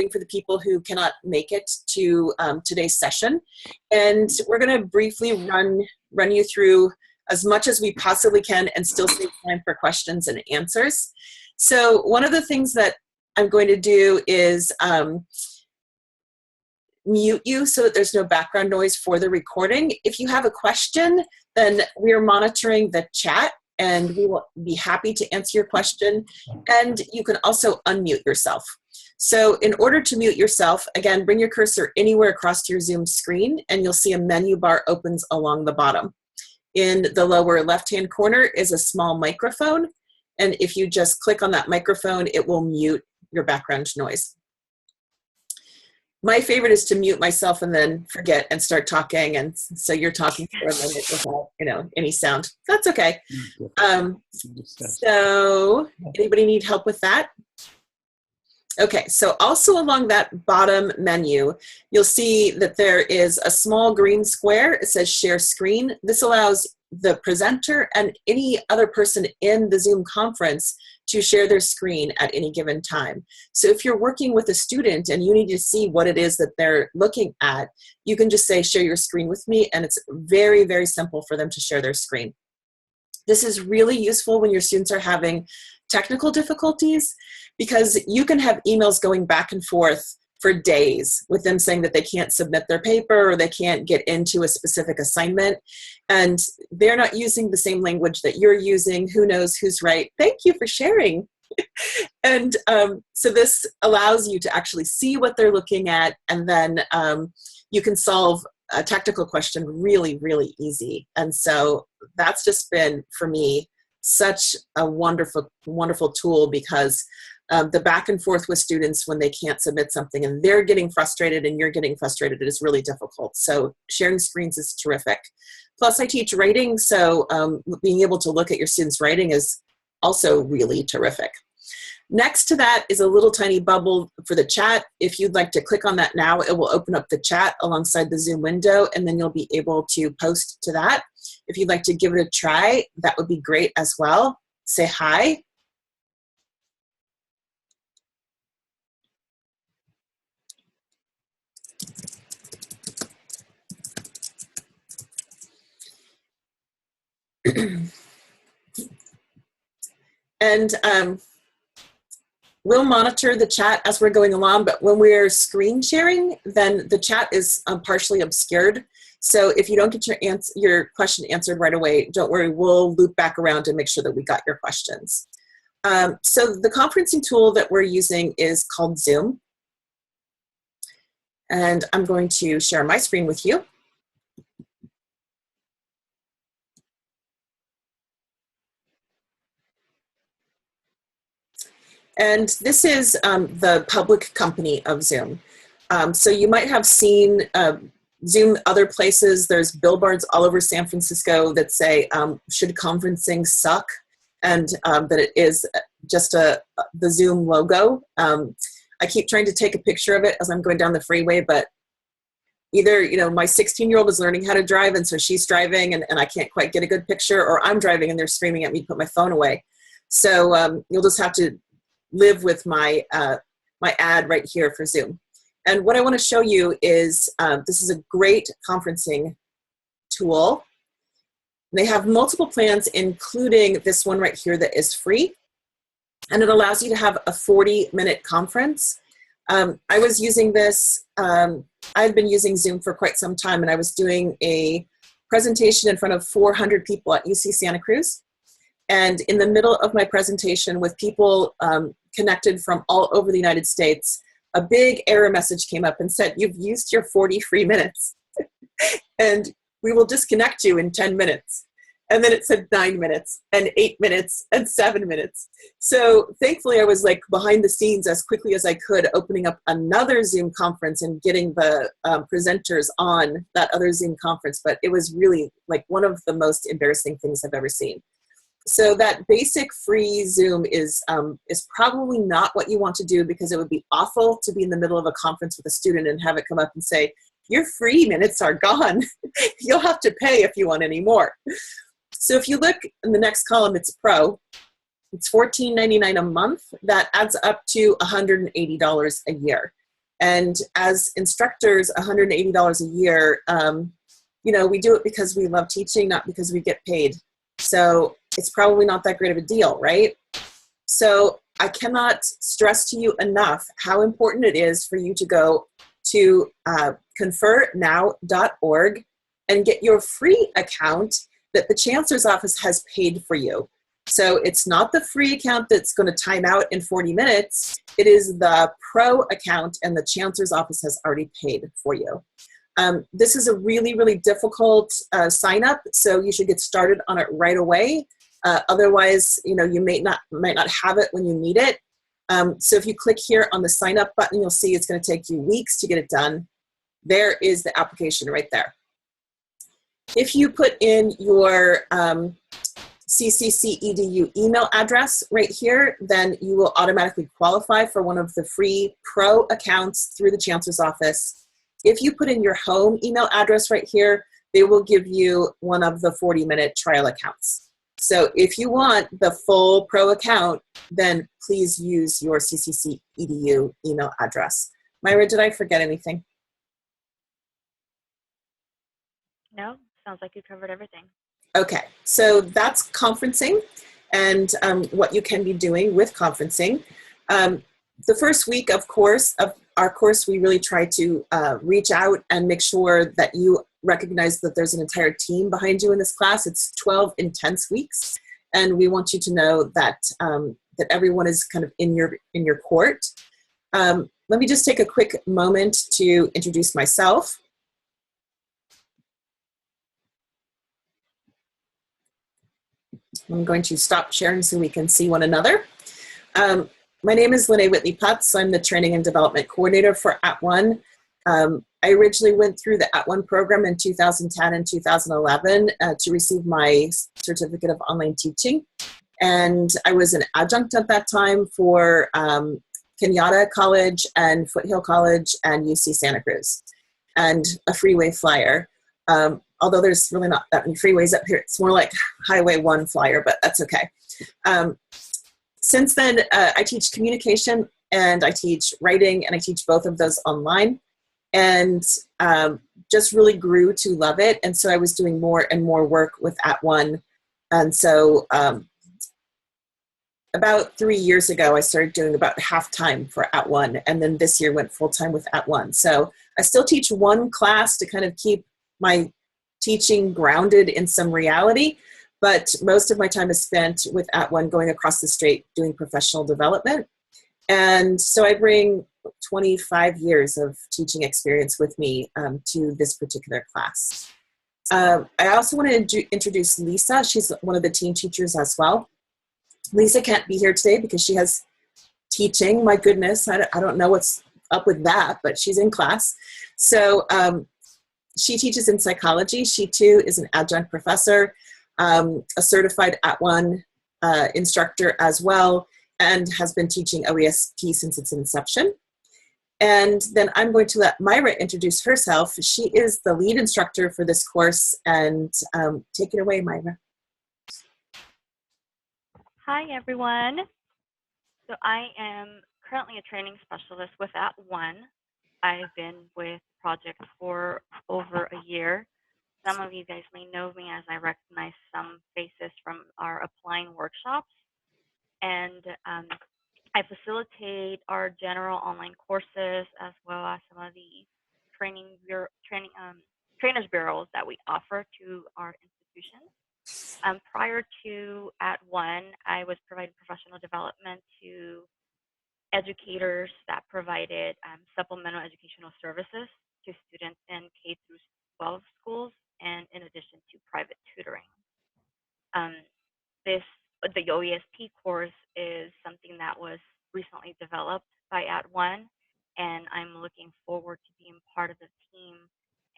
hoping for the people who cannot make it to today's session. And we're going to briefly run you through as much as we possibly can and still save time for questions and answers. So one of the things that I'm going to do is mute you so that there's no background noise for the recording. If you have a question, then we are monitoring the chat and we will be happy to answer your question. And you can also unmute yourself. So in order to mute yourself, again, bring your cursor anywhere across your Zoom screen and you'll see a menu bar opens along the bottom. In the lower left-hand corner is a small microphone. And if you just click on that microphone, it will mute your background noise. My favorite is to mute myself and then forget and start talking. And so you're talking for a minute without, any sound. That's okay. So anybody need help with that? Okay, so also along that bottom menu, you'll see that there is a small green square. It says share screen. This allows the presenter and any other person in the Zoom conference to share their screen at any given time. So if you're working with a student and you need to see what it is that they're looking at, you can just say, share your screen with me, and it's very, very simple for them to share their screen. This is really useful when your students are having technical difficulties, because you can have emails going back and forth for days with them saying that they can't submit their paper or they can't get into a specific assignment, and they're not using the same language that you're using. Who knows who's right? Thank you for sharing. And so this allows you to actually see what they're looking at, and then you can solve a technical question really, really easy. And so that's just been, for me, such a wonderful, wonderful tool, because the back and forth with students when they can't submit something and they're getting frustrated and you're getting frustrated is really difficult. So sharing screens is terrific. Plus I teach writing, so being able to look at your students' writing is also really terrific. Next to that is a little tiny bubble for the chat. If you'd like to click on that now, it will open up the chat alongside the Zoom window, and then you'll be able to post to that. If you'd like to give it a try, that would be great as well. Say hi. And we'll monitor the chat as we're going along, but when we're screen sharing, then the chat is partially obscured. So if you don't get your question answered right away, don't worry, we'll loop back around and make sure that we got your questions. So the conferencing tool that we're using is called Zoom. And I'm going to share my screen with you. And this is the public company of Zoom. So you might have seen Zoom other places. There's billboards all over San Francisco that say, should conferencing suck? And that it is just the Zoom logo. I keep trying to take a picture of it as I'm going down the freeway, but either, my 16-year-old is learning how to drive, and so she's driving, and I can't quite get a good picture, or I'm driving and they're screaming at me to put my phone away. So you'll just have to live with my my ad right here for Zoom. And what I want to show you is this is a great conferencing tool. They have multiple plans, including this one right here that is free, and it allows you to have a 40-minute conference. I was using this, I've been using Zoom for quite some time, and I was doing a presentation in front of 400 people at UC Santa Cruz. And in the middle of my presentation, with people connected from all over the United States, a big error message came up and said, "You've used your 40 free minutes and we will disconnect you in 10 minutes. And then it said 9 minutes and 8 minutes and 7 minutes. So thankfully I was like behind the scenes as quickly as I could, opening up another Zoom conference and getting the presenters on that other Zoom conference. But it was really like one of the most embarrassing things I've ever seen. So that basic free Zoom is probably not what you want to do, because it would be awful to be in the middle of a conference with a student and have it come up and say, your free minutes are gone. You'll have to pay if you want any more. So if you look in the next column, it's Pro. It's $14.99 a month. That adds up to $180 a year. And as instructors, $180 a year, you know, we do it because we love teaching, not because we get paid. So it's probably not that great of a deal, right? So I cannot stress to you enough how important it is for you to go to confernow.org and get your free account that the Chancellor's Office has paid for you. So it's not the free account that's going to time out in 40 minutes. It is the pro account, and the Chancellor's Office has already paid for you. This is a really, really difficult sign up, so you should get started on it right away. Otherwise, you know, you might not have it when you need it. So if you click here on the sign up button, you'll see it's going to take you weeks to get it done. There is the application right there. If you put in your CCC EDU email address right here, then you will automatically qualify for one of the free pro accounts through the Chancellor's Office. If you put in your home email address right here, they will give you one of the 40-minute trial accounts. So if you want the full pro account, then please use your CCC EDU email address. Myra, did I forget anything? No, sounds like you covered everything. Okay, so that's conferencing and what you can be doing with conferencing. The first week, of our course, we really try to reach out and make sure that you recognize that there's an entire team behind you in this class. It's 12 intense weeks, and we want you to know that that everyone is kind of in your court. Let me just take a quick moment to introduce myself. I'm going to stop sharing so we can see one another. My name is Whitley-Putz. I'm the Training and Development Coordinator for @ONE. I originally went through the @ONE program in 2010 and 2011 to receive my certificate of online teaching. And I was an adjunct at that time for Kenyatta College and Foothill College and UC Santa Cruz, and a freeway flyer. Although there's really not that many freeways up here. It's more like Highway 1 flyer, but that's okay. Since then, I teach communication and I teach writing, and I teach both of those online, and just really grew to love it. And so I was doing more and more work with @ONE. And so about 3 years ago, I started doing about half-time for @ONE, and then this year went full-time with @ONE. So I still teach one class to kind of keep my teaching grounded in some reality, but most of my time is spent with @ONE going across the street doing professional development. And so I bring 25 years of teaching experience with me to this particular class. I also want to introduce Lisa. She's one of the team teachers as well. Lisa can't be here today because she has teaching. My goodness, I don't know what's up with that, but she's in class. So she teaches in psychology. She too is an adjunct professor, a certified @ONE instructor as well, and has been teaching OESP since its inception. And then I'm going to let Myra introduce herself. She is the lead instructor for this course, and take it away, Myra. Hi, everyone. So I am currently a training specialist with @ONE. I've been with the project for over a year. Some of you guys may know me as I recognize some faces from our applying workshops. And I facilitate our general online courses as well as some of the trainers bureaus that we offer to our institutions. Prior to @ONE, I was providing professional development to educators that provided supplemental educational services to students in K through 12 schools, and in addition to private tutoring. The OESP course is something that was recently developed by @ONE, and I'm looking forward to being part of the team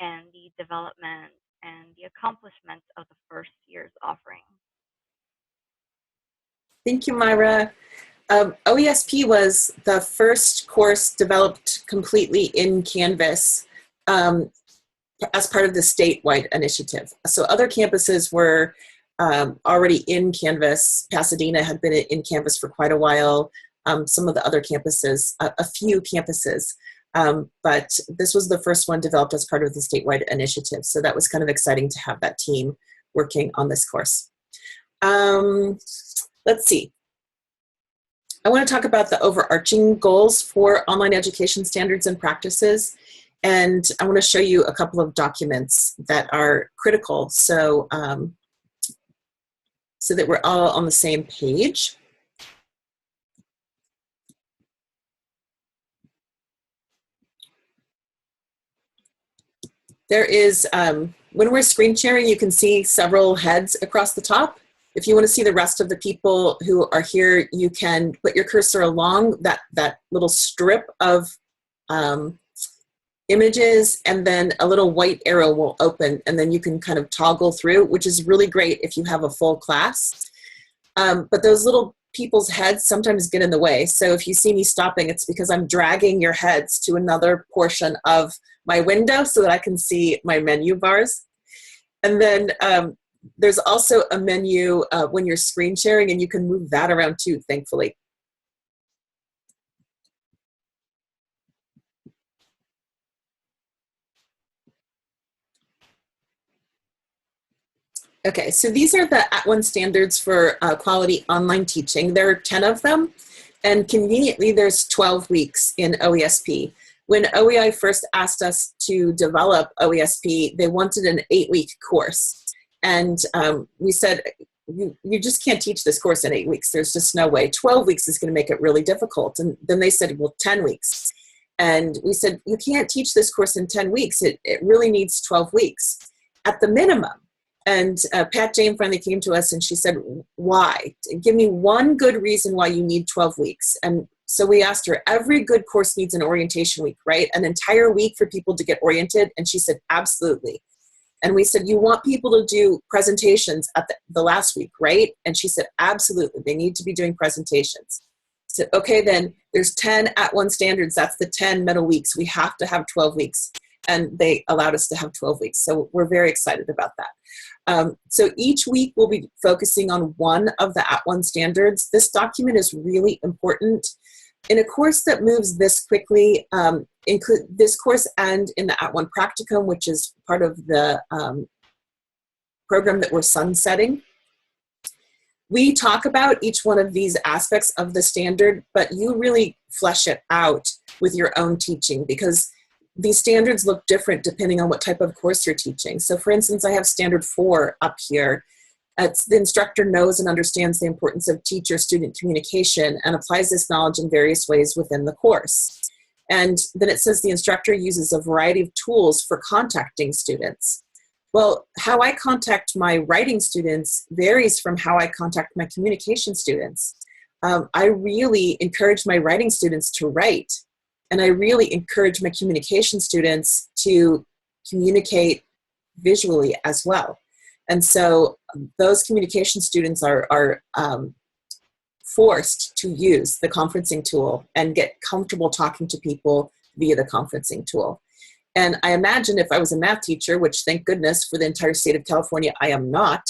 and the development and the accomplishments of the first year's offering. Thank you, Myra. OESP was the first course developed completely in Canvas as part of the statewide initiative. So other campuses were already in Canvas. Pasadena had been in Canvas for quite a while. Some of the other campuses, a few campuses. But this was the first one developed as part of the statewide initiative. So that was kind of exciting to have that team working on this course. Let's see. I want to talk about the overarching goals for online education standards and practices. And I want to show you a couple of documents that are critical so that we're all on the same page. There is, when we're screen sharing, you can see several heads across the top. If you want to see the rest of the people who are here, you can put your cursor along that little strip of images, and then a little white arrow will open, and then you can kind of toggle through, which is really great if you have a full class. But those little people's heads sometimes get in the way. So if you see me stopping, it's because I'm dragging your heads to another portion of my window so that I can see my menu bars. And then there's also a menu when you're screen sharing, and you can move that around too, thankfully. Okay, so these are the @ONE standards for quality online teaching. There are 10 of them, and conveniently there's 12 weeks in OESP. When OEI first asked us to develop OESP, they wanted an 8-week course. And we said, you just can't teach this course in 8 weeks. There's just no way. 12 weeks is going to make it really difficult. And then they said, well, 10 weeks. And we said, you can't teach this course in 10 weeks. It really needs 12 weeks at the minimum. And Pat Jane finally came to us and she said, why? Give me one good reason why you need 12 weeks. And so we asked her, every good course needs an orientation week, right? An entire week for people to get oriented. And she said, absolutely. And we said, you want people to do presentations at the last week, right? And she said, absolutely. They need to be doing presentations. So, okay, then there's 10 @ONE standards. That's the 10 middle weeks. We have to have 12 weeks. And they allowed us to have 12 weeks. So we're very excited about that. So each week we'll be focusing on one of the @ONE standards. This document is really important. In a course that moves this quickly, include this course and in the @ONE practicum, which is part of the program that we're sunsetting. We talk about each one of these aspects of the standard, but you really flesh it out with your own teaching, because these standards look different depending on what type of course you're teaching. So for instance, I have standard 4 up here. It's the instructor knows and understands the importance of teacher-student communication and applies this knowledge in various ways within the course. And then it says the instructor uses a variety of tools for contacting students. Well, how I contact my writing students varies from how I contact my communication students. I really encourage my writing students to write. And I really encourage my communication students to communicate visually as well. And so those communication students are forced to use the conferencing tool and get comfortable talking to people via the conferencing tool. And I imagine if I was a math teacher, which thank goodness for the entire state of California I am not,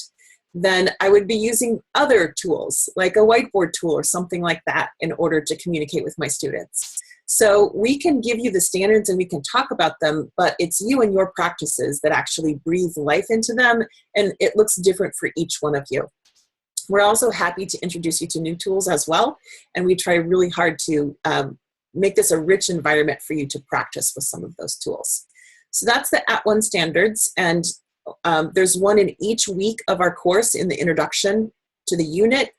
then I would be using other tools like a whiteboard tool or something like that in order to communicate with my students. So we can give you the standards and we can talk about them, but it's you and your practices that actually breathe life into them, and it looks different for each one of you. We're also happy to introduce you to new tools as well, and we try really hard to make this a rich environment for you to practice with some of those tools. So that's the @ONE standards, and there's one in each week of our course in the introduction to the unit,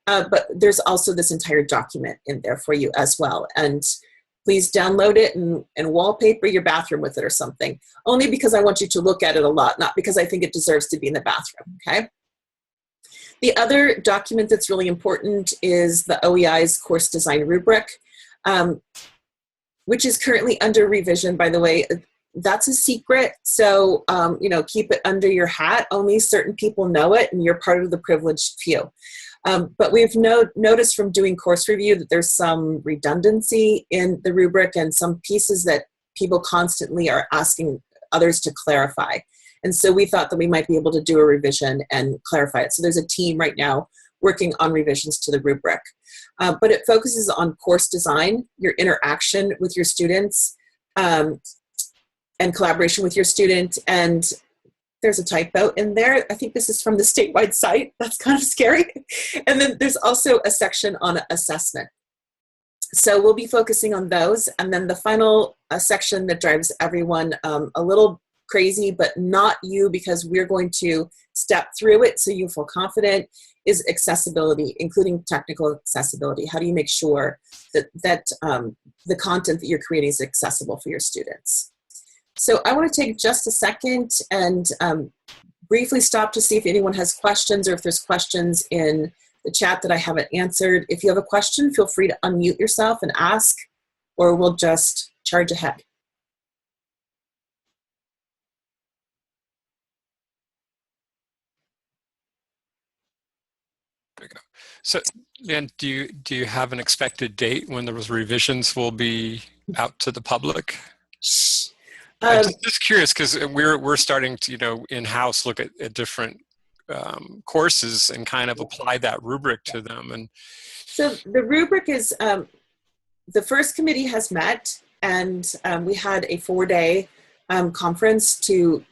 but there's also this entire document in there for you as well. And please download it and wallpaper your bathroom with it or something, only because I want you to look at it a lot, not because I think it deserves to be in the bathroom, okay? The other document that's really important is the OEI's course design rubric, which is currently under revision, by the way. That's a secret, so keep it under your hat. Only certain people know it, and you're part of the privileged few. But we've noticed from doing course review that there's some redundancy in the rubric and some pieces that people constantly are asking others to clarify. And so we thought that we might be able to do a revision and clarify it. So there's a team right now working on revisions to the rubric. But it focuses on course design, your interaction with your students, and collaboration with your student. And there's a typo in there. I think this is from the statewide site. That's kind of scary. And then there's also a section on assessment. So we'll be focusing on those. And then the final section that drives everyone a little crazy, but not you, because we're going to step through it so you feel confident, is accessibility, including technical accessibility. How do you make sure that the content that you're creating is accessible for your students? So I want to take just a second and briefly stop to see if anyone has questions, or if there's questions in the chat that I haven't answered. If you have a question, feel free to unmute yourself and ask, or we'll just charge ahead. There we go. So, and do you have an expected date when those revisions will be out to the public? I'm just curious, because we're starting to, in-house look at different courses and kind of apply that rubric to them. And so the rubric is, the first committee has met, and we had a 4-day conference to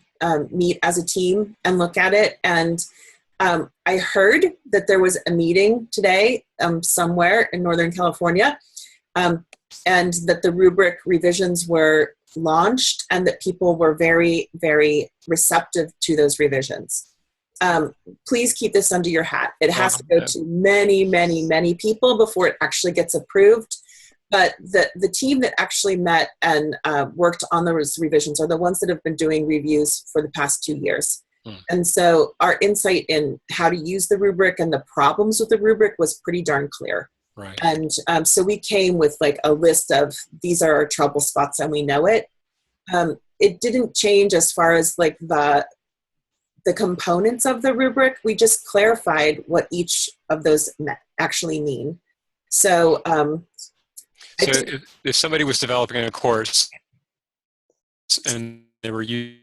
meet as a team and look at it. And I heard that there was a meeting today somewhere in Northern California, and that the rubric revisions were launched, and that people were very, very receptive to those revisions. Please keep this under your hat. It has to go to many, many, many people before it actually gets approved. But the team that actually met and worked on those revisions are the ones that have been doing reviews for the past 2 years. And so our insight in how to use the rubric and the problems with the rubric was pretty darn clear. Right. And so we came with like a list of, these are our trouble spots and we know it. It didn't change as far as like the components of the rubric. We just clarified what each of those actually mean. So, if somebody was developing a course and they were using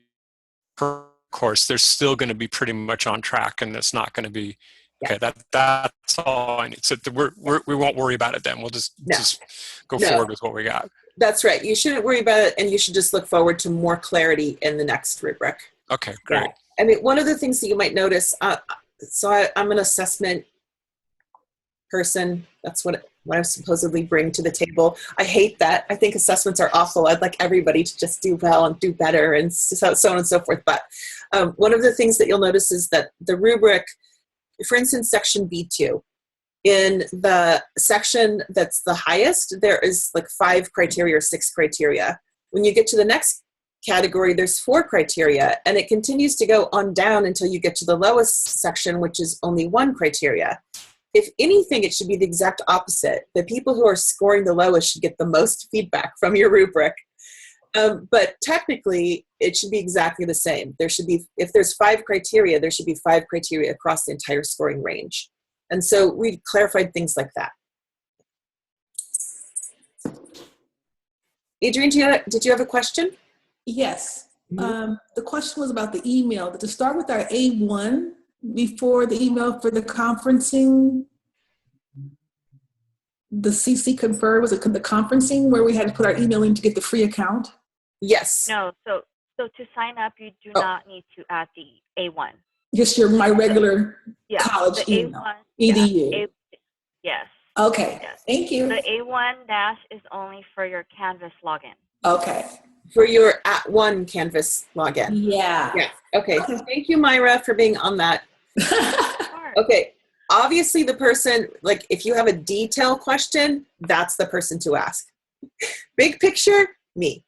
per course, they're still going to be pretty much on track, and it's not going to be okay. That's all I need. So we won't worry about it then. We'll just go forward with what we got. That's right. You shouldn't worry about it, and you should just look forward to more clarity in the next rubric. Okay, great. Yeah. I mean, one of the things that you might notice, I'm an assessment person. That's what I supposedly bring to the table. I hate that. I think assessments are awful. I'd like everybody to just do well and do better, and so on and so forth. But one of the things that you'll notice is that the rubric, for instance, section B2, in the section that's the highest, there is like 5 criteria or 6 criteria. When you get to the next category, there's 4 criteria, and it continues to go on down until you get to the lowest section, which is only 1 criteria. If anything, it should be the exact opposite. The people who are scoring the lowest should get the most feedback from your rubric. But technically, it should be exactly the same. There should be, if there's 5 criteria, there should be 5 criteria across the entire scoring range. And so we clarified things like that. Adrienne, did you have a question? Yes. The question was about the email, but to start with our A1 before the email for the conferencing, the CC confer, was it the conferencing where we had to put our email in to get the free account? Yes. No, so to sign up, you do not need to add the A1. Just my regular college the email, A1, EDU. Yes. Okay, yes. Thank you. The A1 dash is only for your Canvas login. Okay. For your @ONE Canvas login. Yeah. Yeah. Okay. Thank you, Myra, for being on that. Okay. Obviously, the person, like, if you have a detail question, that's the person to ask. Big picture, me.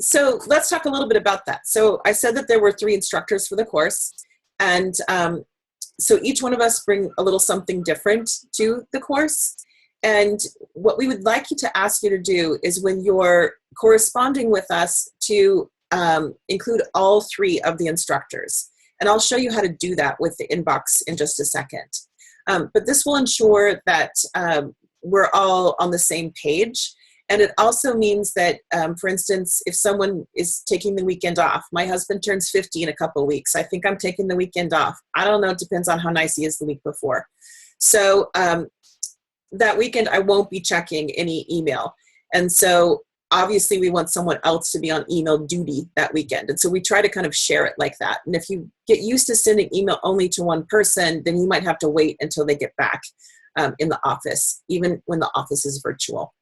So let's talk a little bit about that. So I said that there were 3 instructors for the course, and so each one of us bring a little something different to the course. And what we would like you to ask you to do is, when you're corresponding with us, to include all 3 of the instructors. And I'll show you how to do that with the inbox in just a second. But this will ensure that we're all on the same page. And it also means that, for instance, if someone is taking the weekend off, my husband turns 50 in a couple of weeks. I think I'm taking the weekend off. I don't know. It depends on how nice he is the week before. So that weekend, I won't be checking any email. And so obviously we want someone else to be on email duty that weekend. And so we try to kind of share it like that. And if you get used to sending email only to one person, then you might have to wait until they get back in the office, even when the office is virtual.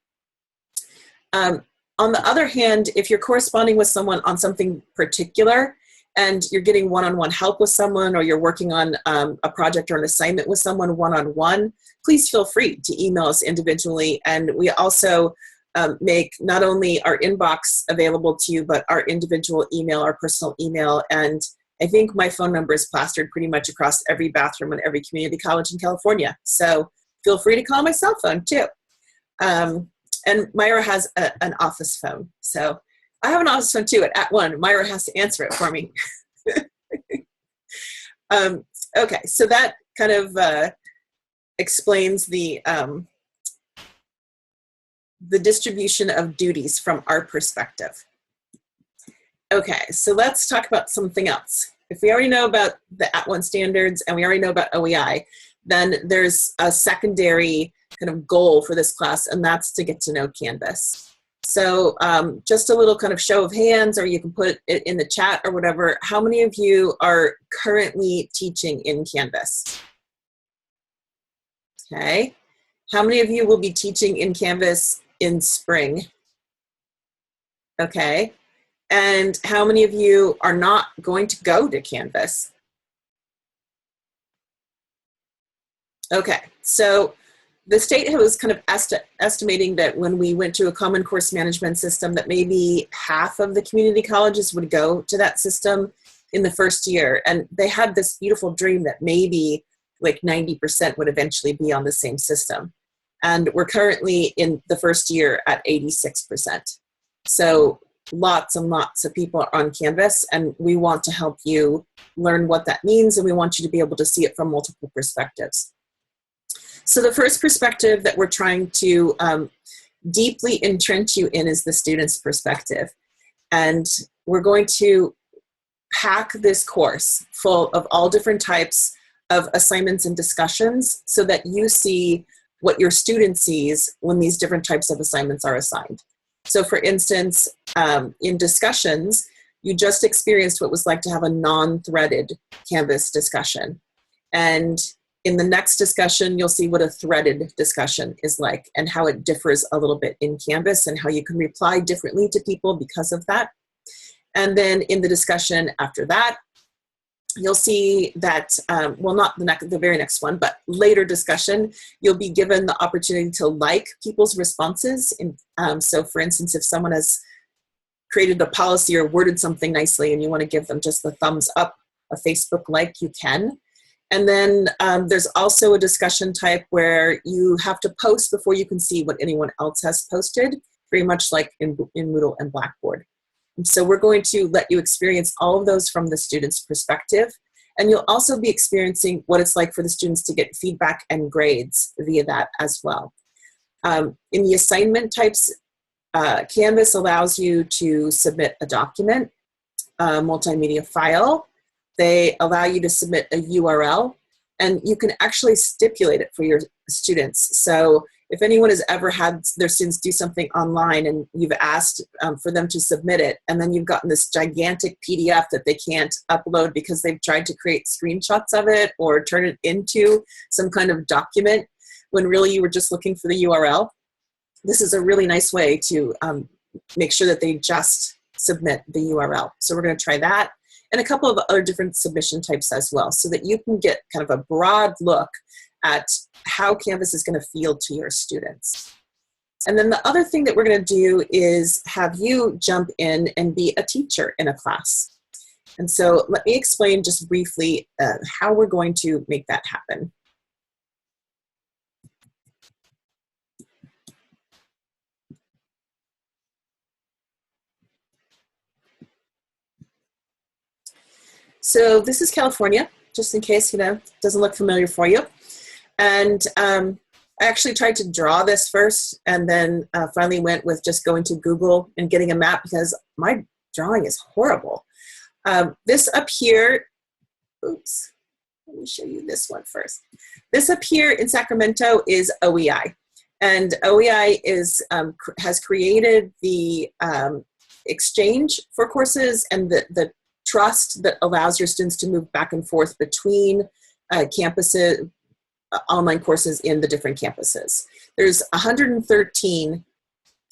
On the other hand, if you're corresponding with someone on something particular and you're getting one-on-one help with someone, or you're working on a project or an assignment with someone one-on-one, please feel free to email us individually. And we also make not only our inbox available to you, but our individual email, our personal email. And I think my phone number is plastered pretty much across every bathroom in every community college in California. So feel free to call my cell phone too. And Myra has an office phone. So I have an office phone too at 1. Myra has to answer it for me. Okay, so that kind of explains the distribution of duties from our perspective. Okay, so let's talk about something else. If we already know about the @1 standards and we already know about OEI, then there's a secondary kind of goal for this class, and that's to get to know Canvas. So just a little kind of show of hands, or you can put it in the chat or whatever. How many of you are currently teaching in Canvas? Okay. How many of you will be teaching in Canvas in spring? Okay. And how many of you are not going to go to Canvas? Okay, so the state was kind of estimating that when we went to a common course management system, that maybe half of the community colleges would go to that system in the first year. And they had this beautiful dream that maybe like 90% would eventually be on the same system. And we're currently in the first year at 86%. So lots and lots of people are on Canvas, and we want to help you learn what that means, and we want you to be able to see it from multiple perspectives. So the first perspective that we're trying to deeply entrench you in is the student's perspective. And we're going to pack this course full of all different types of assignments and discussions so that you see what your student sees when these different types of assignments are assigned. So for instance, in discussions, you just experienced what it was like to have a non-threaded Canvas discussion. And in the next discussion, you'll see what a threaded discussion is like and how it differs a little bit in Canvas and how you can reply differently to people because of that. And then in the discussion after that, you'll see that, well, not the very next one, but later discussion, you'll be given the opportunity to like people's responses. So for instance, if someone has created a policy or worded something nicely and you want to give them just the thumbs up, a Facebook like, you can. And then there's also a discussion type where you have to post before you can see what anyone else has posted, very much like in Moodle and Blackboard. And so we're going to let you experience all of those from the student's perspective. And you'll also be experiencing what it's like for the students to get feedback and grades via that as well. In the assignment types, Canvas allows you to submit a document, a multimedia file. They allow you to submit a URL, and you can actually stipulate it for your students. So if anyone has ever had their students do something online and you've asked for them to submit it, and then you've gotten this gigantic PDF that they can't upload because they've tried to create screenshots of it or turn it into some kind of document when really you were just looking for the URL, this is a really nice way to make sure that they just submit the URL. So we're going to try that, and a couple of other different submission types as well, so that you can get kind of a broad look at how Canvas is going to feel to your students. And then the other thing that we're going to do is have you jump in and be a teacher in a class. And so let me explain just briefly how we're going to make that happen. So this is California, just in case, doesn't look familiar for you. And I actually tried to draw this first, and then finally went with just going to Google and getting a map because my drawing is horrible. This up here, oops, let me show you this one first. This up here in Sacramento is OEI. And OEI has created the exchange for courses and the trust that allows your students to move back and forth between campuses, online courses in the different campuses. There's 113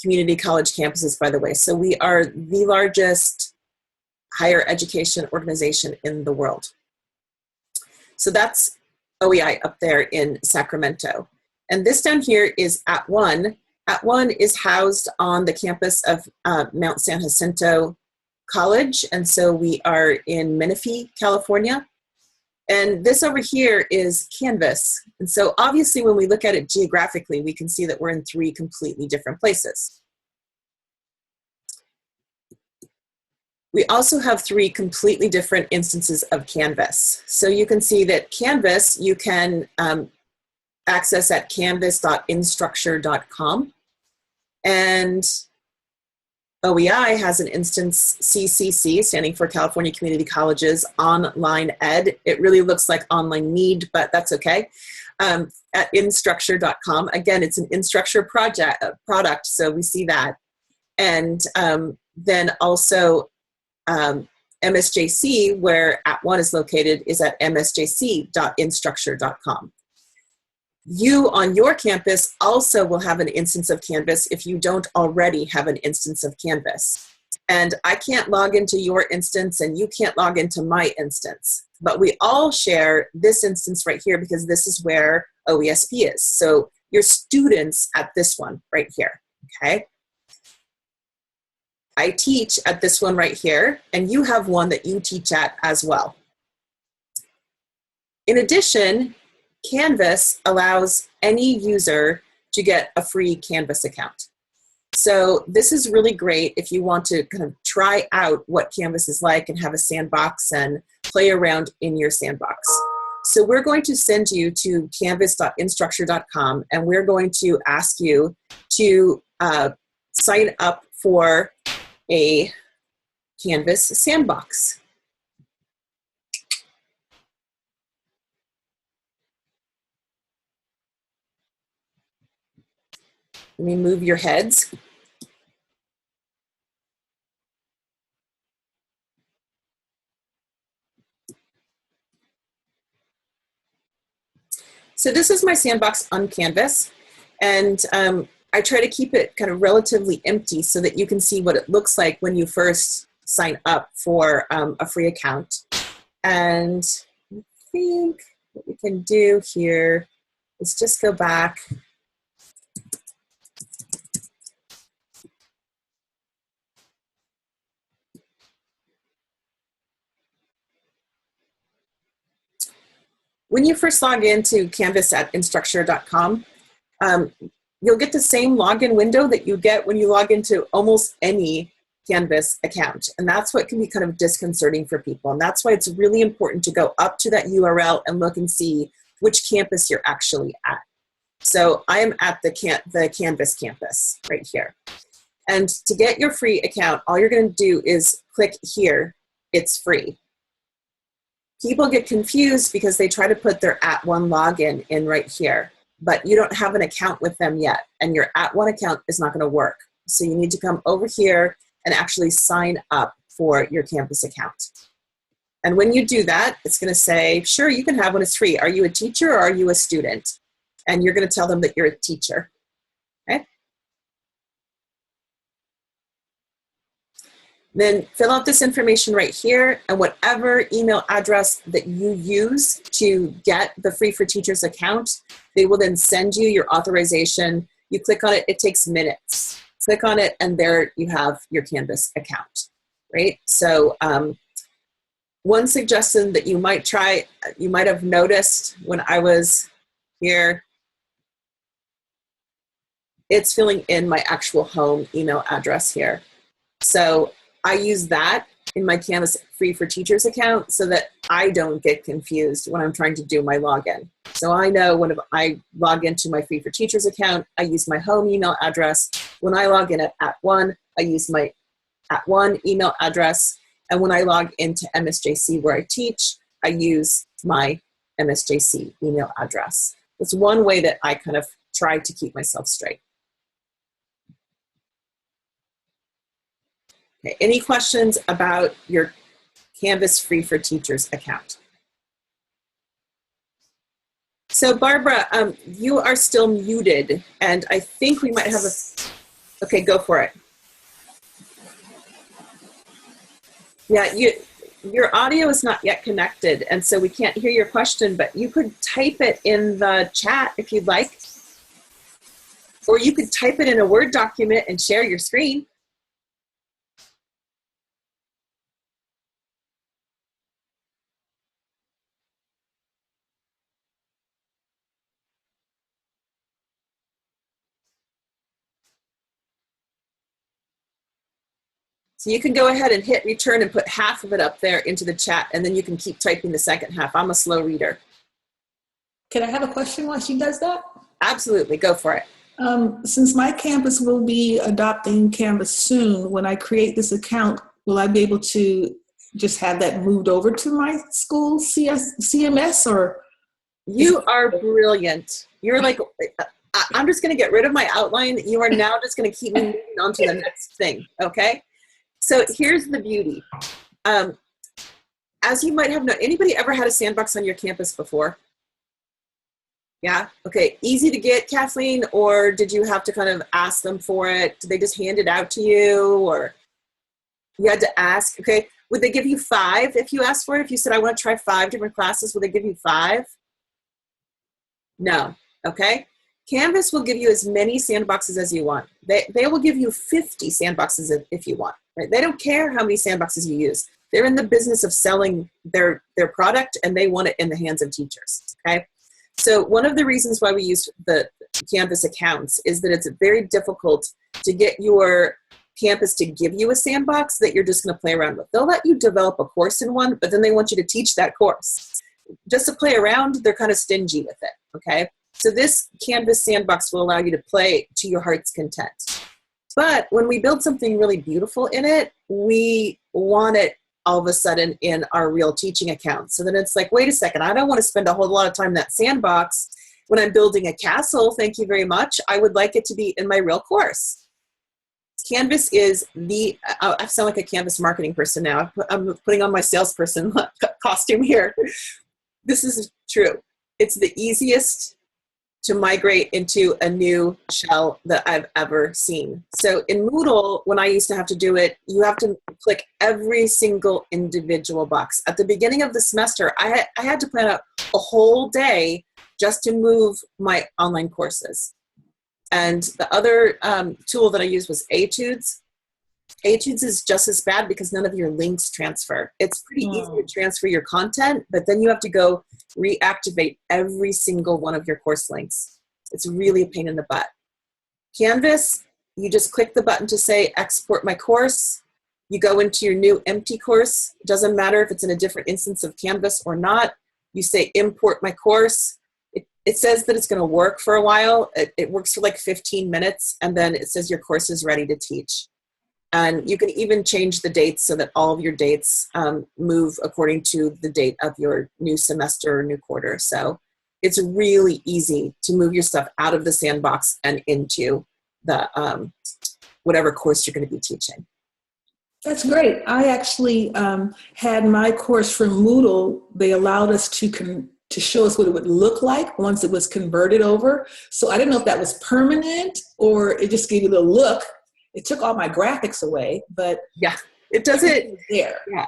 community college campuses, by the way. So we are the largest higher education organization in the world. So that's OEI up there in Sacramento. And this down here is @ONE. @ONE is housed on the campus of Mount San Jacinto College. And so we are in Menifee, California. And this over here is Canvas. And so obviously when we look at it geographically, we can see that we're in 3 completely different places. We also have 3 completely different instances of Canvas. So you can see that Canvas you can access at canvas.instructure.com. And OEI has an instance, CCC, standing for California Community Colleges Online Ed. It really looks like online need, but that's okay. At instructure.com. Again, it's an Instructure product, so we see that. And then also MSJC, where @ONE is located, is at msjc.instructure.com. You on your campus also will have an instance of Canvas if you don't already have an instance of Canvas. And I can't log into your instance and you can't log into my instance. But we all share this instance right here because this is where OESP is. So your students at this one right here, okay? I teach at this one right here, and you have one that you teach at as well. In addition, Canvas allows any user to get a free Canvas account. So this is really great if you want to kind of try out what Canvas is like and have a sandbox and play around in your sandbox. So we're going to send you to canvas.instructure.com, and we're going to ask you to sign up for a Canvas sandbox. Let me move your heads. So this is my sandbox on Canvas, and I try to keep it kind of relatively empty so that you can see what it looks like when you first sign up for a free account. And I think what we can do here is just go back. When you first log into Canvas at instructure.com, you'll get the same login window that you get when you log into almost any Canvas account. And that's what can be kind of disconcerting for people. And that's why it's really important to go up to that URL and look and see which campus you're actually at. So I am at the Canvas campus right here. And to get your free account, all you're going to do is click here. It's free. People get confused because they try to put their @ONE login in right here, but you don't have an account with them yet, and your @ONE account is not going to work. So you need to come over here and actually sign up for your Canvas account. And when you do that, it's going to say, sure, you can have one, it's free. Are you a teacher or are you a student? And you're going to tell them that you're a teacher. Okay? Then fill out this information right here, and whatever email address that you use to get the Free for Teachers account, they will then send you your authorization. You click on it, it takes minutes. Click on it, and there you have your Canvas account, right? So one suggestion that you might try, you might have noticed when I was here, it's filling in my actual home email address here. So I use that in my Canvas Free for Teachers account so that I don't get confused when I'm trying to do my login. So I know when I log into my Free for Teachers account, I use my home email address. When I log in at @ONE, I use my @ONE email address. And when I log into MSJC where I teach, I use my MSJC email address. It's one way that I kind of try to keep myself straight. Okay, any questions about your Canvas Free for Teachers account? So Barbara, you are still muted, and I think we might have a, okay, go for it. Yeah, your audio is not yet connected, and so we can't hear your question, but you could type it in the chat if you'd like, or you could type it in a Word document and share your screen. So you can go ahead and hit return and put half of it up there into the chat, and then you can keep typing the second half. I'm a slow reader. Can I have a question while she does that? Absolutely, go for it. Since my campus will be adopting Canvas soon, when I create this account, will I be able to just have that moved over to my school CMS, or? You are brilliant. You're like, I'm just going to get rid of my outline. You are now just going to keep me moving on to the next thing, okay? So here's the beauty. As you might have known, anybody ever had a sandbox on your campus before? Yeah? Okay, easy to get, Kathleen, or did you have to kind of ask them for it? Did they just hand it out to you, or you had to ask? Okay, would they give you 5 if you asked for it? If you said, I want to try 5 different classes, would they give you 5? No, okay? Canvas will give you as many sandboxes as you want. They will give you 50 sandboxes if you want, right? They don't care how many sandboxes you use. They're in the business of selling their product, and they want it in the hands of teachers, okay? So one of the reasons why we use the Canvas accounts is that it's very difficult to get your campus to give you a sandbox that you're just going to play around with. They'll let you develop a course in one, but then they want you to teach that course. Just to play around, they're kind of stingy with it, okay? So this Canvas sandbox will allow you to play to your heart's content. But when we build something really beautiful in it, we want it all of a sudden in our real teaching account. So then it's like, wait a second, I don't want to spend a whole lot of time in that sandbox when I'm building a castle. Thank you very much. I would like it to be in my real course. Canvas is I sound like a Canvas marketing person now. I'm putting on my salesperson costume here. This is true. It's the easiest to migrate into a new shell that I've ever seen. So in Moodle, when I used to have to do it, you have to click every single individual box. At the beginning of the semester, I had to plan out a whole day just to move my online courses. And the other tool that I used was Etudes. Etudes is just as bad because none of your links transfer. It's pretty easy to transfer your content, but then you have to go reactivate every single one of your course links. It's really a pain in the butt. Canvas, you just click the button to say export my course. You go into your new empty course. It doesn't matter if it's in a different instance of Canvas or not. You say import my course. It says that it's going to work for a while. It works for like 15 minutes, and then it says your course is ready to teach. And you can even change the dates so that all of your dates move according to the date of your new semester or new quarter. So it's really easy to move your stuff out of the sandbox and into the whatever course you're going to be teaching. That's great. I actually had my course from Moodle. They allowed us to show us what it would look like once it was converted over. So I didn't know if that was permanent or it just gave you the look. It took all my graphics away, but yeah, it doesn't. There. Yeah.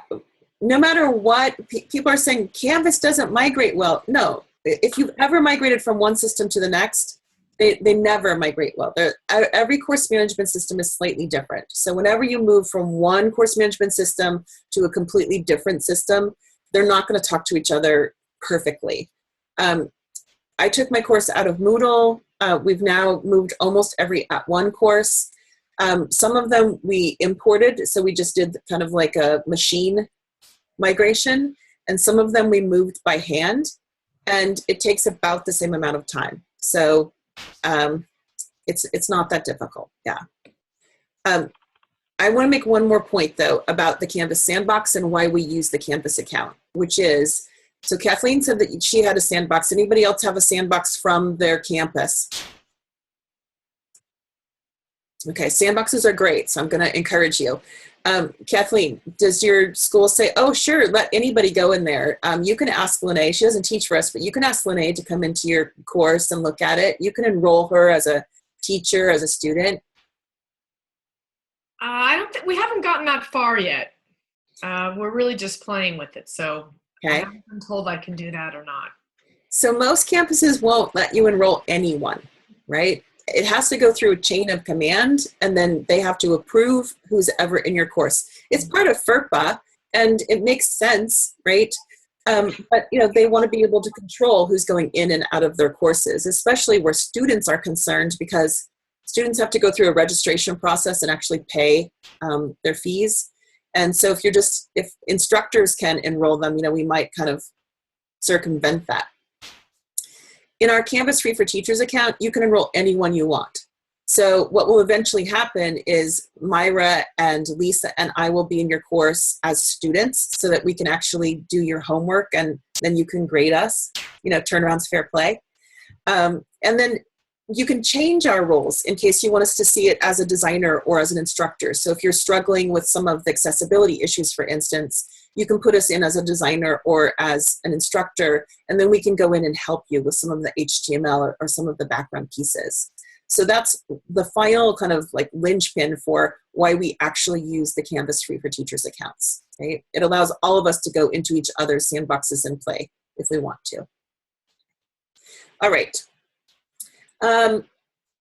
No matter what, people are saying Canvas doesn't migrate well. No, if you've ever migrated from one system to the next, they never migrate well. Every course management system is slightly different. So whenever you move from one course management system to a completely different system, they're not going to talk to each other perfectly. I took my course out of Moodle. We've now moved almost every @ONE course. Some of them we imported, so we just did kind of like a machine migration, and some of them we moved by hand, and it takes about the same amount of time. So it's not that difficult, yeah. I want to make one more point, though, about the Canvas sandbox and why we use the Canvas account, which is, so Kathleen said that she had a sandbox. Anybody else have a sandbox from their campus? Okay, sandboxes are great, so I'm going to encourage you. Kathleen, does your school say, oh, sure, let anybody go in there? You can ask Lene. She doesn't teach for us, but you can ask Lene to come into your course and look at it. You can enroll her as a teacher, as a student. I don't think we haven't gotten that far yet. We're really just playing with it, so Okay. I haven't been told I can do that or not. So most campuses won't let you enroll anyone, right? It has to go through a chain of command, and then they have to approve who's ever in your course. It's part of FERPA, and it makes sense, right? But they want to be able to control who's going in and out of their courses, especially where students are concerned, because students have to go through a registration process and actually pay their fees. And so if instructors can enroll them, we might kind of circumvent that. In our Canvas Free for Teachers account, you can enroll anyone you want. So what will eventually happen is Myra and Lisa and I will be in your course as students so that we can actually do your homework, and then you can grade us. Turnaround's fair play. And then you can change our roles in case you want us to see it as a designer or as an instructor. So if you're struggling with some of the accessibility issues, for instance, you can put us in as a designer or as an instructor, and then we can go in and help you with some of the HTML or some of the background pieces. So that's the final kind of like linchpin for why we actually use the Canvas Free for Teachers accounts, right? It allows all of us to go into each other's sandboxes and play if we want to. All right.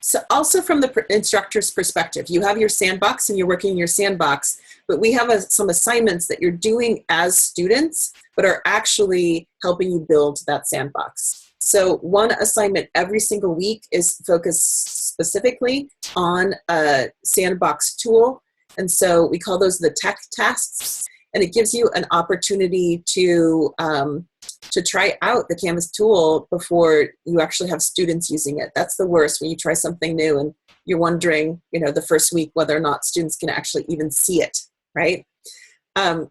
So also from the instructor's perspective, you have your sandbox and you're working in your sandbox, but we have some assignments that you're doing as students, but are actually helping you build that sandbox. So one assignment every single week is focused specifically on a sandbox tool. And so we call those the tech tasks, and it gives you an opportunity to try out the Canvas tool before you actually have students using it. That's the worst, when you try something new and you're wondering, the first week whether or not students can actually even see it, right? The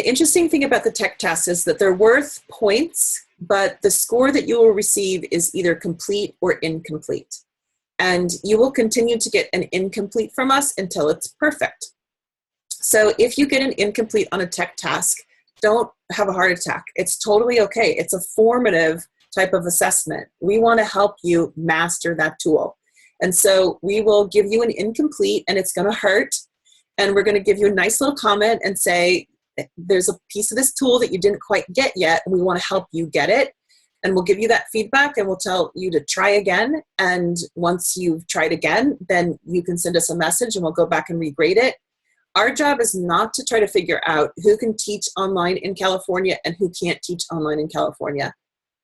interesting thing about the tech tasks is that they're worth points, but the score that you will receive is either complete or incomplete. And you will continue to get an incomplete from us until it's perfect. So if you get an incomplete on a tech task, don't have a heart attack. It's totally okay. It's a formative type of assessment. We want to help you master that tool. And so we will give you an incomplete, and it's going to hurt. And we're going to give you a nice little comment and say, there's a piece of this tool that you didn't quite get yet, and we want to help you get it. And we'll give you that feedback, and we'll tell you to try again. And once you've tried again, then you can send us a message and we'll go back and regrade it. Our job is not to try to figure out who can teach online in California and who can't teach online in California.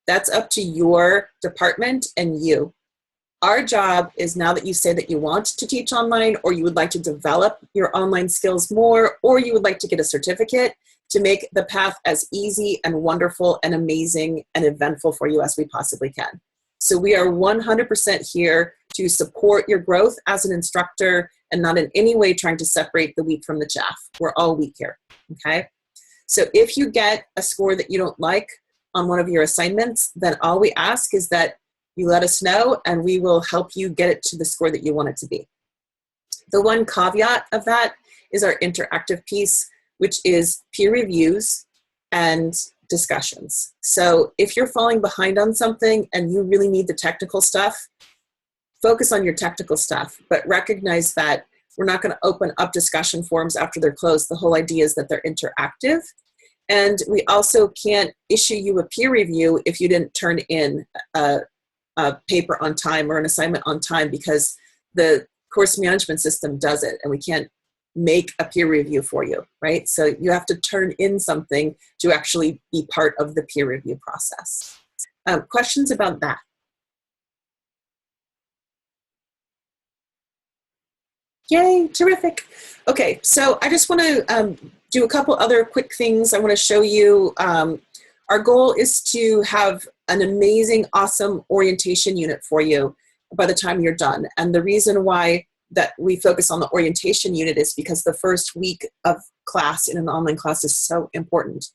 That's up to your department and you. Our job is, now that you say that you want to teach online, or you would like to develop your online skills more, or you would like to get a certificate, to make the path as easy and wonderful and amazing and eventful for you as we possibly can. So we are 100% here to support your growth as an instructor, and not in any way trying to separate the wheat from the chaff. We're all wheat here, okay? So if you get a score that you don't like on one of your assignments, then all we ask is that you let us know, and we will help you get it to the score that you want it to be. The one caveat of that is our interactive piece, which is peer reviews and discussions. So if you're falling behind on something and you really need the technical stuff, focus on your technical stuff, but recognize that we're not going to open up discussion forums after they're closed. The whole idea is that they're interactive. And we also can't issue you a peer review if you didn't turn in a paper on time or an assignment on time, because the course management system does it, and we can't make a peer review for you, right? So you have to turn in something to actually be part of the peer review process. Questions about that? Yay, terrific. Okay, so I just want to do a couple other quick things. I want to show you, our goal is to have an amazing, awesome orientation unit for you by the time you're done. And the reason why that we focus on the orientation unit is because the first week of class in an online class is so important.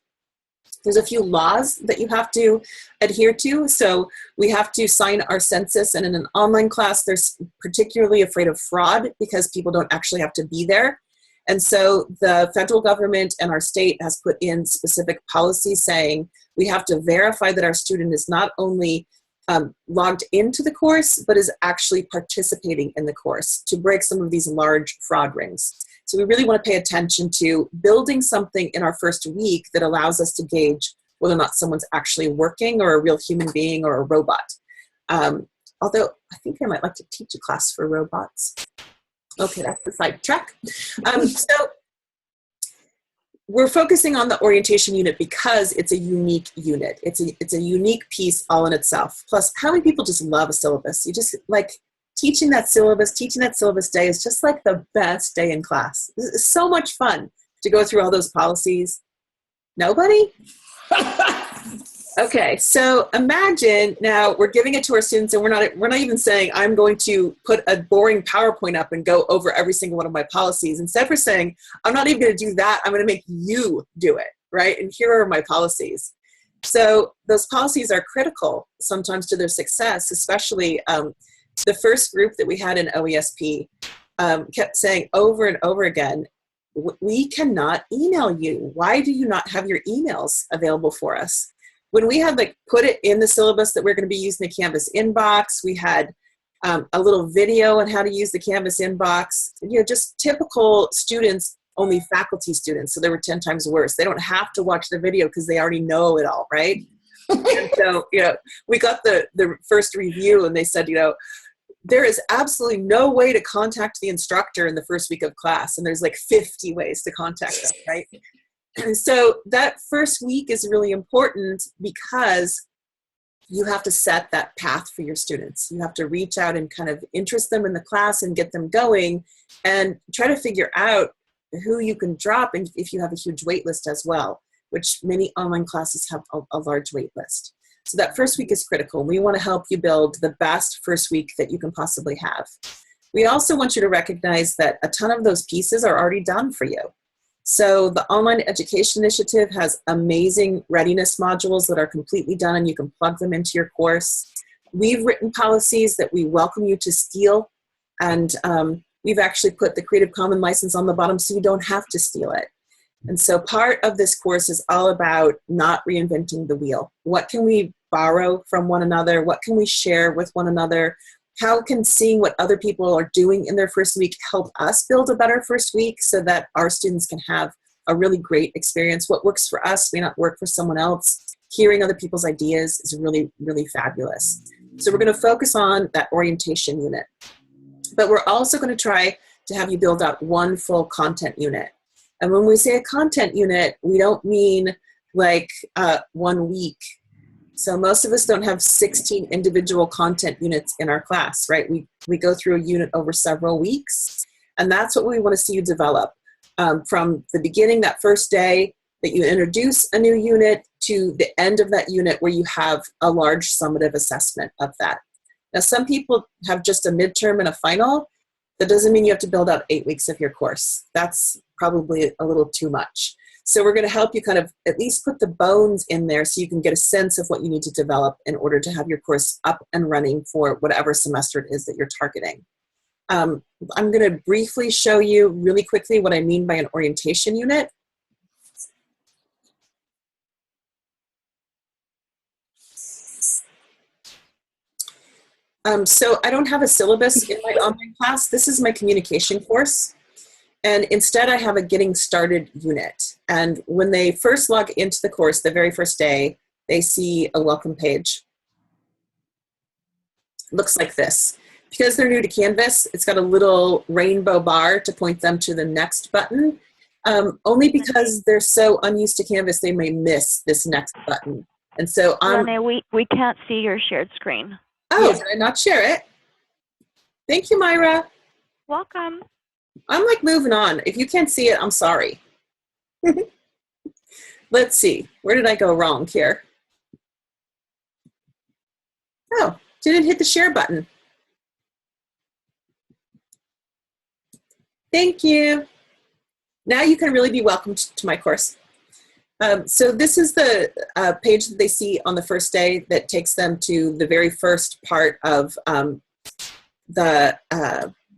There's a few laws that you have to adhere to. So we have to sign our census, and in an online class, there's particularly afraid of fraud because people don't actually have to be there. And so the federal government and our state has put in specific policies saying we have to verify that our student is not only logged into the course, but is actually participating in the course to break some of these large fraud rings. So we really want to pay attention to building something in our first week that allows us to gauge whether or not someone's actually working or a real human being or a robot. Although I think I might like to teach a class for robots. Okay, that's the sidetrack. So we're focusing on the orientation unit because it's a unique unit. It's a unique piece all in itself. Plus, how many people just love a syllabus? You just like teaching that syllabus day is just like the best day in class. It's so much fun to go through all those policies. Nobody? Okay, so imagine now we're giving it to our students and we're not even saying I'm going to put a boring PowerPoint up and go over every single one of my policies. Instead, we're saying I'm not even going to do that. I'm going to make you do it, right? And here are my policies. So those policies are critical sometimes to their success, especially the first group that we had in OESP kept saying over and over again, we cannot email you. Why do you not have your emails available for us? When we had put it in the syllabus that we're going to be using the Canvas inbox, we had a little video on how to use the Canvas inbox, just typical students, only faculty students. So they were 10 times worse. They don't have to watch the video because they already know it all, right? And so, we got the first review and they said, there is absolutely no way to contact the instructor in the first week of class. And there's 50 ways to contact them, right? And so that first week is really important because you have to set that path for your students. You have to reach out and kind of interest them in the class and get them going and try to figure out who you can drop and if you have a huge wait list as well, which many online classes have a large wait list. So that first week is critical. We want to help you build the best first week that you can possibly have. We also want you to recognize that a ton of those pieces are already done for you. So the Online Education Initiative has amazing readiness modules that are completely done and you can plug them into your course. We've written policies that we welcome you to steal, and we've actually put the Creative Commons license on the bottom so you don't have to steal it. And so part of this course is all about not reinventing the wheel. What can we borrow from one another? What can we share with one another? How can seeing what other people are doing in their first week help us build a better first week so that our students can have a really great experience? What works for us may not work for someone else. Hearing other people's ideas is really, really fabulous. So we're going to focus on that orientation unit. But we're also going to try to have you build out one full content unit. And when we say a content unit, we don't mean 1 week. So most of us don't have 16 individual content units in our class, right? We go through a unit over several weeks, and that's what we want to see you develop. From the beginning, that first day that you introduce a new unit, to the end of that unit where you have a large summative assessment of that. Now, some people have just a midterm and a final. That doesn't mean you have to build out 8 weeks of your course. That's probably a little too much. So we're going to help you kind of at least put the bones in there so you can get a sense of what you need to develop in order to have your course up and running for whatever semester it is that you're targeting. I'm going to briefly show you really quickly what I mean by an orientation unit. So I don't have a syllabus in my online class. This is my communication course. And instead I have a getting started unit. And when they first log into the course, the very first day, they see a welcome page. Looks like this. Because they're new to Canvas, it's got a little rainbow bar to point them to the next button. Only because they're so unused to Canvas, they may miss this next button. And so Renee, we can't see your shared screen. Oh, did I not share it? Thank you, Myra. Welcome. I'm moving on. If you can't see it, I'm sorry. Let's see. Where did I go wrong here? Oh, didn't hit the share button. Thank you. Now you can really be welcomed to my course. So this is the page that they see on the first day that takes them to the very first part of the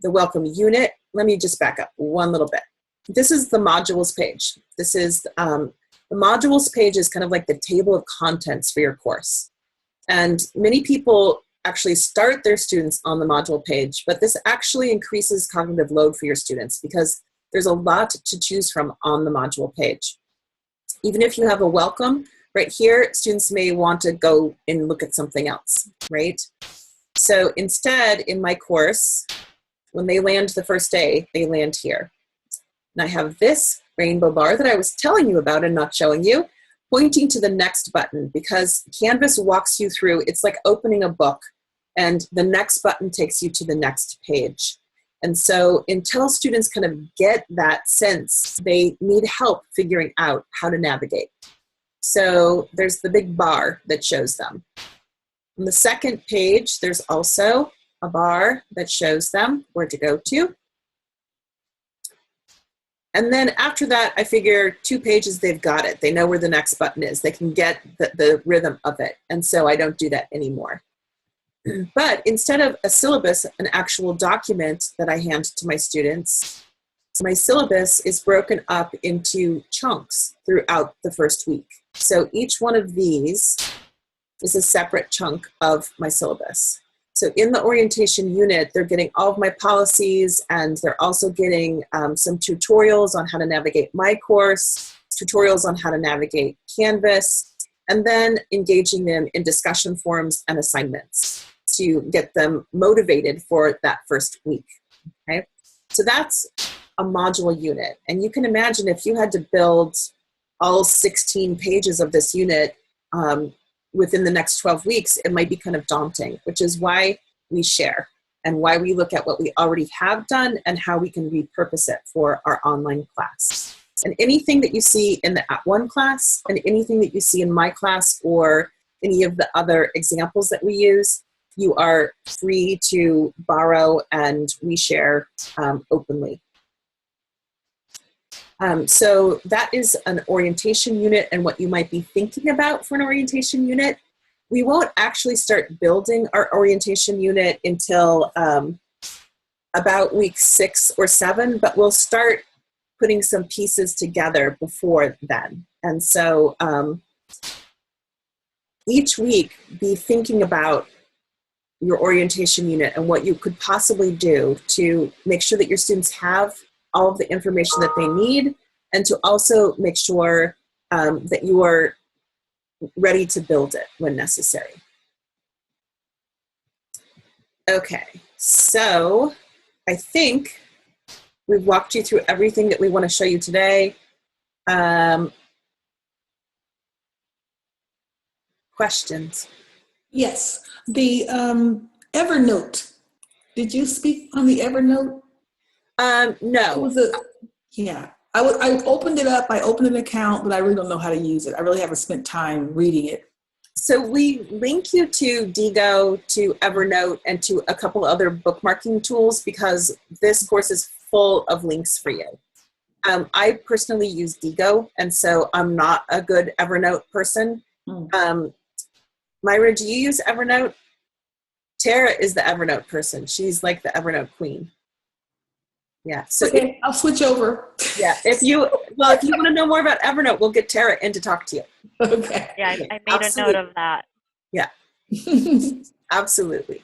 welcome unit. Let me just back up one little bit. This is the modules page. This is the modules page is kind of like the table of contents for your course. And many people actually start their students on the module page, but this actually increases cognitive load for your students because there's a lot to choose from on the module page. Even if you have a welcome, right here, students may want to go and look at something else, right? So instead, in my course, when they land the first day, they land here. And I have this rainbow bar that I was telling you about and not showing you, pointing to the next button because Canvas walks you through, it's like opening a book, and the next button takes you to the next page. And so until students kind of get that sense, they need help figuring out how to navigate. So there's the big bar that shows them. On the second page, there's also a bar that shows them where to go to. And then after that, I figure 2 pages, they've got it. They know where the next button is. They can get the rhythm of it. And so I don't do that anymore. But instead of a syllabus, an actual document that I hand to my students, my syllabus is broken up into chunks throughout the first week. So each one of these is a separate chunk of my syllabus. So in the orientation unit, they're getting all of my policies, and they're also getting some tutorials on how to navigate my course, tutorials on how to navigate Canvas, and then engaging them in discussion forums and assignments to get them motivated for that first week, okay? So that's a module unit. And you can imagine if you had to build all 16 pages of this unit within the next 12 weeks, it might be kind of daunting, which is why we share and why we look at what we already have done and how we can repurpose it for our online class. And anything that you see in the @ONE class and anything that you see in my class or any of the other examples that we use, you are free to borrow and we share openly. So that is an orientation unit and what you might be thinking about for an orientation unit. We won't actually start building our orientation unit until about week 6 or 7, but we'll start putting some pieces together before then. And so each week be thinking about your orientation unit and what you could possibly do to make sure that your students have all of the information that they need, and to also make sure that you are ready to build it when necessary. Okay, so I think we've walked you through everything that we want to show you today. Questions? Yes, the Evernote. Did you speak on the Evernote? No. It was yeah. I opened it up. I opened an account, but I really don't know how to use it. I really haven't spent time reading it. So we link you to Digo, to Evernote, and to a couple other bookmarking tools because this course is full of links for you. I personally use Digo, and so I'm not a good Evernote person. Myra, do you use Evernote? Tara is the Evernote person. She's like the Evernote queen. Yeah. So okay, I'll switch over. Yeah. If you want to know more about Evernote, we'll get Tara in to talk to you. Okay. Yeah, I made Absolutely. A note of that. Yeah. Absolutely.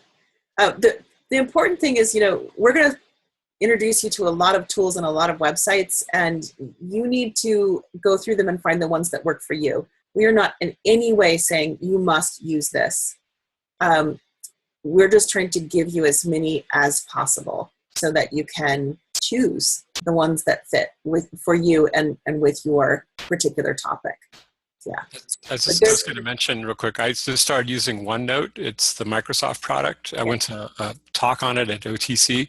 The important thing is, we're going to introduce you to a lot of tools and a lot of websites, and you need to go through them and find the ones that work for you. We are not in any way saying you must use this. We're just trying to give you as many as possible so that you can choose the ones that fit for you and with your particular topic. Yeah. I was going to mention real quick, I just started using OneNote. It's the Microsoft product. I went to a talk on it at OTC,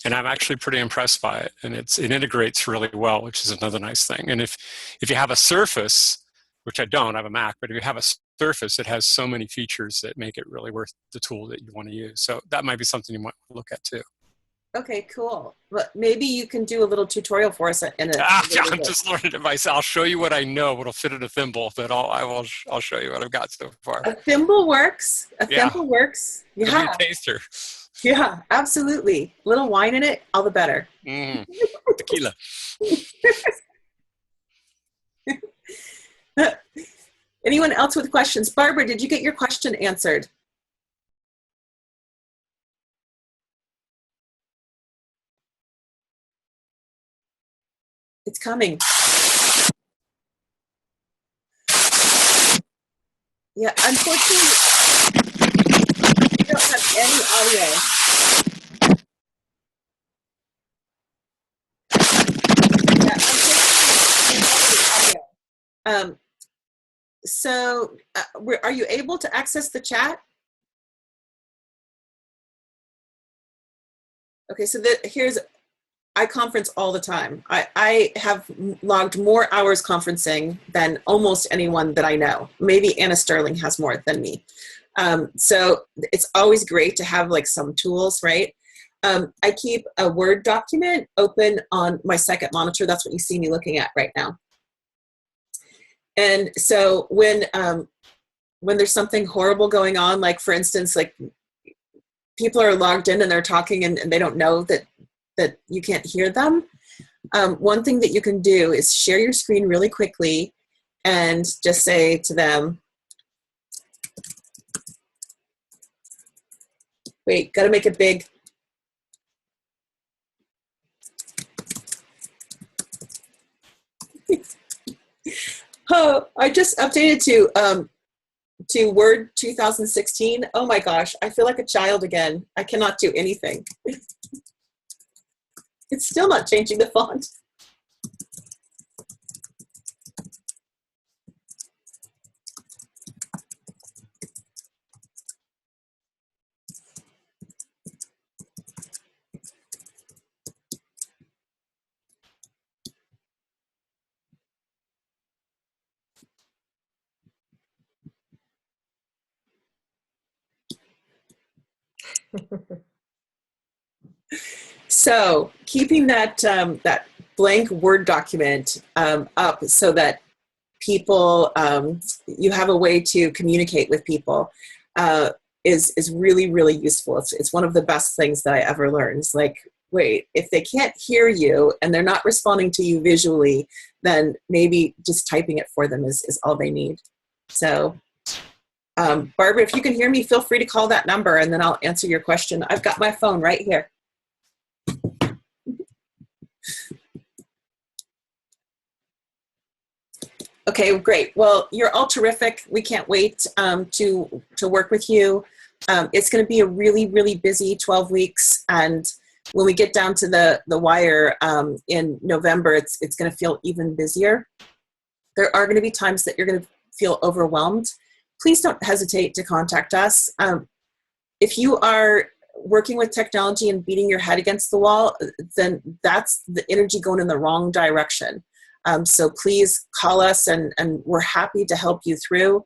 and I'm actually pretty impressed by it. And it integrates really well, which is another nice thing. And if you have a Surface, which I don't, I have a Mac, but if you have a Surface, it has so many features that make it really worth the tool that you want to use. So that might be something you might look at too. Okay, cool. But maybe you can do a little tutorial for us in a I'm just learning it myself. I'll show you what I know. What'll fit in a thimble. But I'll show you what I've got so far. A thimble works. A Yeah. thimble works. It'll Yeah. be a taster. Yeah, absolutely. A little wine in it, all the better. Tequila. Anyone else with questions? Barbara, did you get your question answered? It's coming. Yeah, unfortunately, we don't have any audio. Yeah, unfortunately, we don't have any audio. So, are you able to access the chat? Okay, so I conference all the time. I have logged more hours conferencing than almost anyone that I know. Maybe Anna Sterling has more than me. So it's always great to have like some tools, right? I keep a Word document open on my second monitor. That's what you see me looking at right now. And so when there's something horrible going on, like for instance, like people are logged in and they're talking and they don't know that you can't hear them, one thing that you can do is share your screen really quickly and just say to them, wait, gotta make it big. Oh, I just updated to Word 2016. Oh my gosh, I feel like a child again. I cannot do anything. It's still not changing the font. So keeping that that blank Word document up so that people, you have a way to communicate with people is really, really useful. It's one of the best things that I ever learned. It's like, wait, if they can't hear you and they're not responding to you visually, then maybe just typing it for them is all they need. So Barbara, if you can hear me, feel free to call that number and then I'll answer your question. I've got my phone right here. Okay, great. Well, you're all terrific. We can't wait to work with you. It's going to be a really, really busy 12 weeks. And when we get down to the wire in November, it's going to feel even busier. There are going to be times that you're going to feel overwhelmed. Please don't hesitate to contact us. If you are working with technology and beating your head against the wall, then that's the energy going in the wrong direction. So please call us and we're happy to help you through.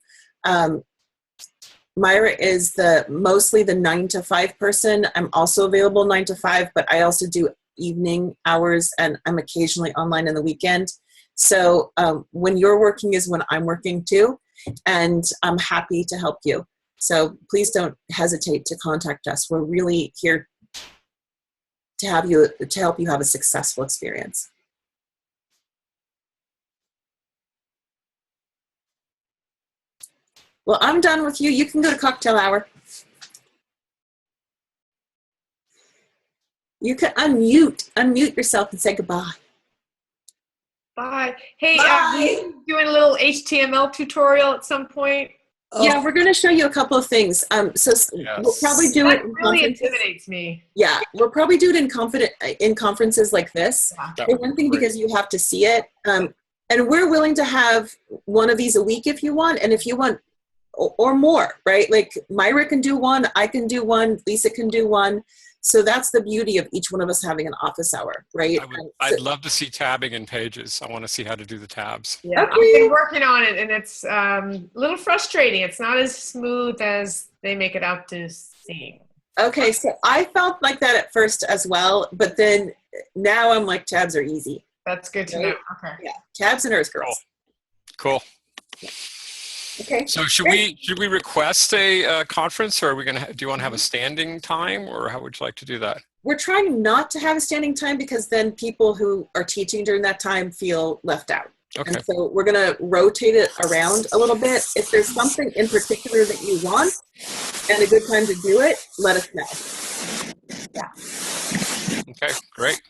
Myra is mostly the 9 to 5 person. I'm also available 9 to 5, but I also do evening hours and I'm occasionally online in the weekend. So when you're working is when I'm working too, and I'm happy to help you. So please don't hesitate to contact us. We're really here to help you have a successful experience. Well, I'm done with you. You can go to cocktail hour. You can unmute yourself and say goodbye. Bye. Hey, Bye. doing a little HTML tutorial at some point? Yeah, we're going to show you a couple of things. So Yes. we'll probably do it That in really conferences. intimidates me. Yeah, we'll probably do it in conferences like this. That For would one be thing, great. because you have to see it. And we're willing to have one of these a week if you want, and if you want, or more, right? Like Myra can do one, I can do one, Lisa can do one. So that's the beauty of each one of us having an office hour, right? I'd love to see tabbing in Pages. I want to see how to do the tabs. Yeah, Okay. I've been working on it, and it's a little frustrating. It's not as smooth as they make it out to seem. Okay, so I felt like that at first as well, but then now I'm like, tabs are easy. That's good to Right? know. Okay. Yeah, tabs and Earth girls. Cool. Okay. So should we request a conference, or are we gonna do you want to have a standing time, or how would you like to do that? We're trying not to have a standing time because then people who are teaching during that time feel left out. Okay. And so we're going to rotate it around a little bit. If there's something in particular that you want and a good time to do it, let us know. Yeah. Okay, great.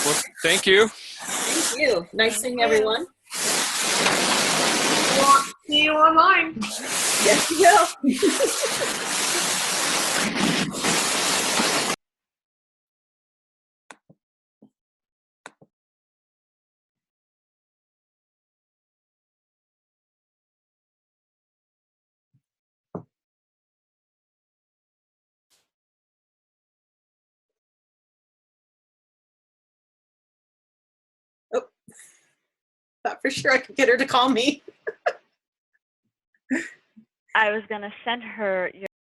Well, thank you. Thank you. Nice seeing everyone. See you online. Yes, you will. Oh, thought for sure I could get her to call me. I was going to send her your